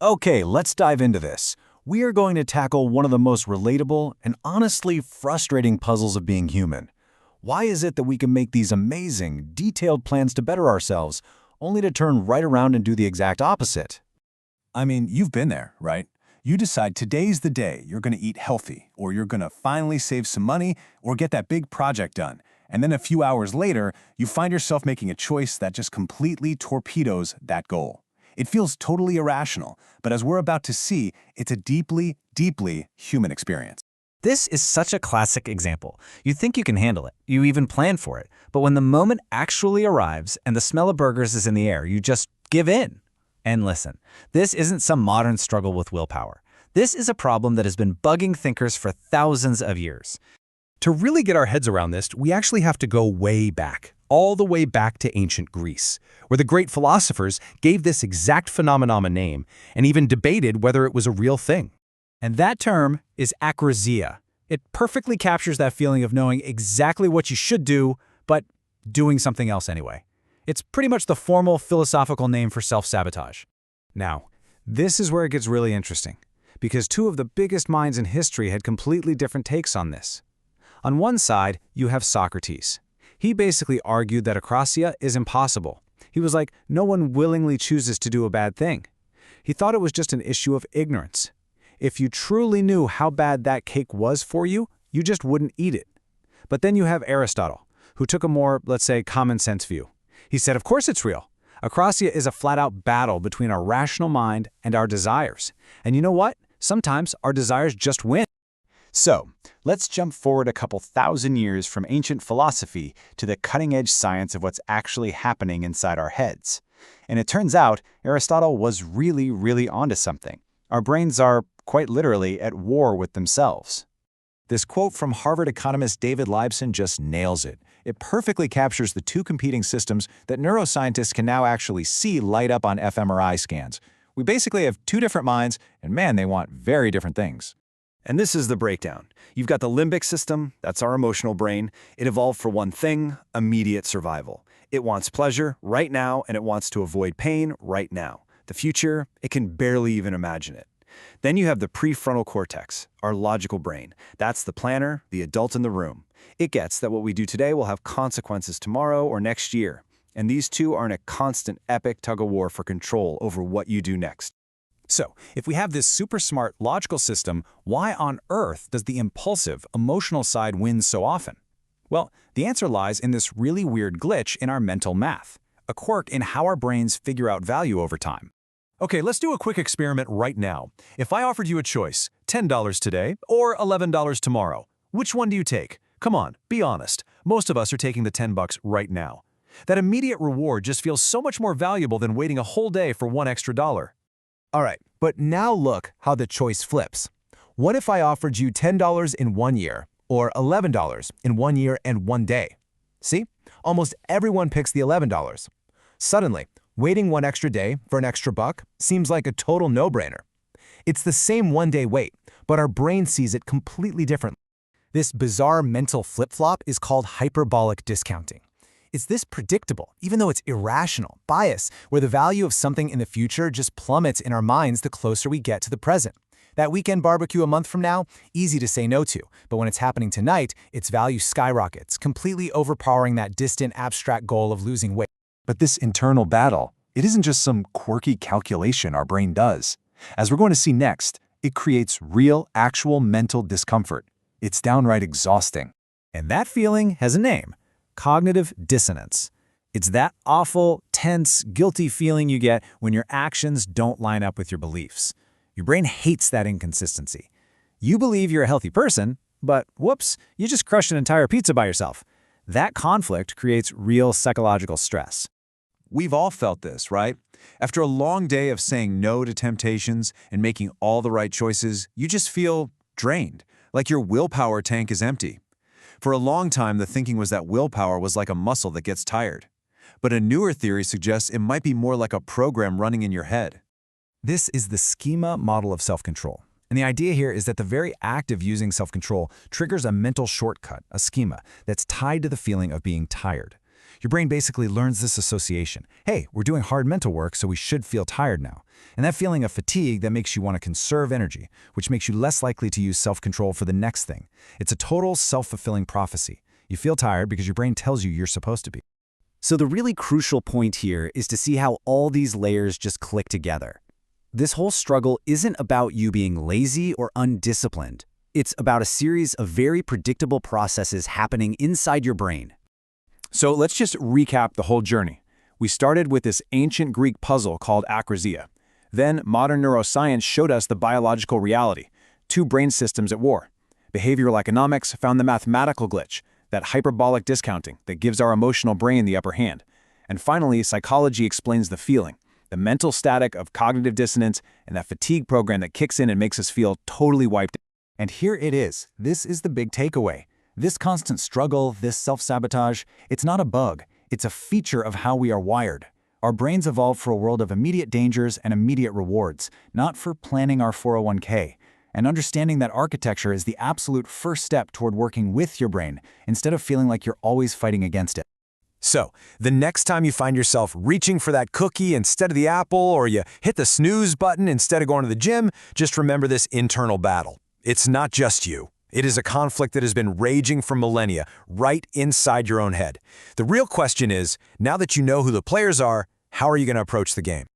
Okay, let's dive into this. We are going to tackle one of the most relatable and honestly frustrating puzzles of being human. Why is it that we can make these amazing, detailed plans to better ourselves, only to turn right around and do the exact opposite? I mean, you've been there, right? You decide today's the day you're going to eat healthy, or you're going to finally save some money, or get that big project done. And then a few hours later, you find yourself making a choice that just completely torpedoes that goal. It feels totally irrational, but as we're about to see, it's a deeply, deeply human experience. This is such a classic example. You think you can handle it, you even plan for it, but when the moment actually arrives and the smell of burgers is in the air, you just give in. And listen, this isn't some modern struggle with willpower. This is a problem that has been bugging thinkers for thousands of years. To really get our heads around this, we actually have to go way back, all the way back to ancient Greece, where the great philosophers gave this exact phenomenon a name and even debated whether it was a real thing. And that term is akrasia. It perfectly captures that feeling of knowing exactly what you should do, but doing something else anyway. It's pretty much the formal philosophical name for self-sabotage. Now, this is where it gets really interesting, because two of the biggest minds in history had completely different takes on this. On one side, you have Socrates. He basically argued that akrasia is impossible. He was like, no one willingly chooses to do a bad thing. He thought it was just an issue of ignorance. If you truly knew how bad that cake was for you, you just wouldn't eat it. But then you have Aristotle, who took a more, let's say, common sense view. He said, of course it's real. Akrasia is a flat-out battle between our rational mind and our desires. And you know what? Sometimes our desires just win. So, let's jump forward a couple thousand years from ancient philosophy to the cutting-edge science of what's actually happening inside our heads. And it turns out Aristotle was really onto something. Our brains are, quite literally, at war with themselves. This quote from Harvard economist David Leibson just nails it. It perfectly captures the two competing systems that neuroscientists can now actually see light up on fMRI scans. We basically have two different minds, and man, they want very different things. And this is the breakdown. You've got the limbic system, that's our emotional brain. It evolved for one thing, immediate survival. It wants pleasure right now, and it wants to avoid pain right now. The future, it can barely even imagine it. Then you have the prefrontal cortex, our logical brain. That's the planner, the adult in the room. It gets that what we do today will have consequences tomorrow or next year. And these two are in a constant epic tug-of-war for control over what you do next. So, if we have this super smart logical system, why on earth does the impulsive, emotional side win so often? Well, the answer lies in this really weird glitch in our mental math, a quirk in how our brains figure out value over time. Okay, let's do a quick experiment right now. If I offered you a choice, $10 today or $11 tomorrow, which one do you take? Come on, be honest. Most of us are taking the $10 right now. That immediate reward just feels so much more valuable than waiting a whole day for one extra dollar. All right, but now look how the choice flips. What if I offered you $10 in 1 year or $11 in 1 year and 1 day? See, almost everyone picks the $11. Suddenly, waiting one extra day for an extra buck seems like a total no-brainer. It's the same one-day wait, but our brain sees it completely differently. This bizarre mental flip-flop is called hyperbolic discounting. It's this predictable, even though it's irrational, bias where the value of something in the future just plummets in our minds the closer we get to the present. That weekend barbecue a month from now, easy to say no to, but when it's happening tonight, its value skyrockets, completely overpowering that distant, abstract goal of losing weight. But this internal battle, it isn't just some quirky calculation our brain does. As we're going to see next, it creates real, actual mental discomfort. It's downright exhausting. And that feeling has a name: cognitive dissonance. It's that awful, tense, guilty feeling you get when your actions don't line up with your beliefs. Your brain hates that inconsistency. You believe you're a healthy person, but whoops, you just crushed an entire pizza by yourself. That conflict creates real psychological stress. We've all felt this, right? After a long day of saying no to temptations and making all the right choices, you just feel drained, like your willpower tank is empty. For a long time, the thinking was that willpower was like a muscle that gets tired. But a newer theory suggests it might be more like a program running in your head. This is the schema model of self-control. And the idea here is that the very act of using self-control triggers a mental shortcut, a schema, that's tied to the feeling of being tired. Your brain basically learns this association. Hey, we're doing hard mental work, so we should feel tired now. And that feeling of fatigue that makes you want to conserve energy, which makes you less likely to use self-control for the next thing. It's a total self-fulfilling prophecy. You feel tired because your brain tells you you're supposed to be. So the really crucial point here is to see how all these layers just click together. This whole struggle isn't about you being lazy or undisciplined. It's about a series of very predictable processes happening inside your brain. So let's just recap the whole journey. We started with this ancient Greek puzzle called akrasia. Then modern neuroscience showed us the biological reality, two brain systems at war. Behavioral economics found the mathematical glitch, that hyperbolic discounting that gives our emotional brain the upper hand. And finally, psychology explains the feeling, the mental static of cognitive dissonance and that fatigue program that kicks in and makes us feel totally wiped out. And here it is. This is the big takeaway. This constant struggle, this self-sabotage, it's not a bug. It's a feature of how we are wired. Our brains evolved for a world of immediate dangers and immediate rewards, not for planning our 401k. And understanding that architecture is the absolute first step toward working with your brain, instead of feeling like you're always fighting against it. So, the next time you find yourself reaching for that cookie instead of the apple, or you hit the snooze button instead of going to the gym, just remember this internal battle. It's not just you. It is a conflict that has been raging for millennia, right inside your own head. The real question is, now that you know who the players are, how are you going to approach the game?